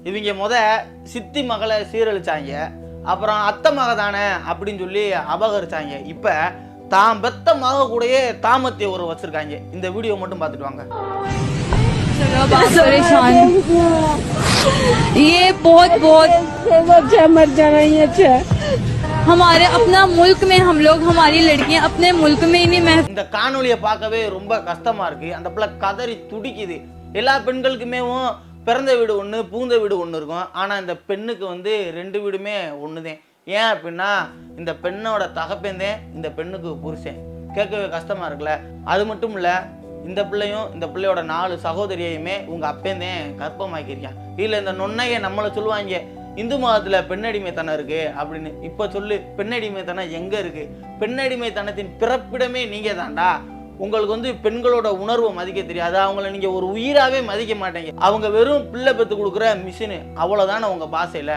இவங்க சித்தி மகளை சீரழிச்சாங்க, அப்புறம் அத்தை மக தானே அப்படின்னு சொல்லி அபகரிச்சாங்க. இப்போ தாம் பெத்த மக கூடயே தாமத்திய ஒரு வச்சிருக்காங்க. இந்த வீடியோ மட்டும் பார்த்துட்டு வாங்க. ये बहुत मर जाना ही अच्छा हमारे अपना मुल्क में हम लोग हमारी लड़कियां अपने मुल्क में ही नहीं இந்த காணொலியை பார்க்கவே ரொம்ப கஷ்டமா இருக்கு. அந்த பிள்ளை கதறி துடிக்குது. எல்லா பெண்களுக்குமே பிறந்த வீடு ஒன்று, பூந்த வீடு ஒன்று இருக்கும். ஆனால் இந்த பெண்ணுக்கு 2 வீடுமே ஒன்றுதான். ஏன் அப்படின்னா இந்த பெண்ணோட தகப்பேந்தேன் இந்த பெண்ணுக்கு புருஷன். கேட்கவே கஷ்டமா இருக்குல்ல. அது மட்டும் இல்லை, இந்த பிள்ளையும் இந்த பிள்ளையோட 4 சகோதரியையுமே உங்கள் அப்பேந்தேன் கர்ப்பமாக்கியிருக்கான். இல்லை இந்த நொன்னையை நம்மளை சொல்லுவாங்க இந்து மதத்தில் பெண்ணடிமைத்தனம் இருக்கு அப்படின்னு. இப்போ சொல்லு, பெண்ணடிமைத்தனம் எங்கே இருக்கு? பெண்ணடிமைத்தனத்தின் பிறப்பிடமே நீங்கள் தான்டா. உங்களுக்கு பெண்களோட உணர்வை மதிக்க தெரியாது. அவங்கள நீங்கள் ஒரு உயிராகவே மதிக்க மாட்டீங்க. அவங்க வெறும் பிள்ளை பெற்று கொடுக்குற மிஷினு, அவ்வளோதானே உங்கள் பாசையில்.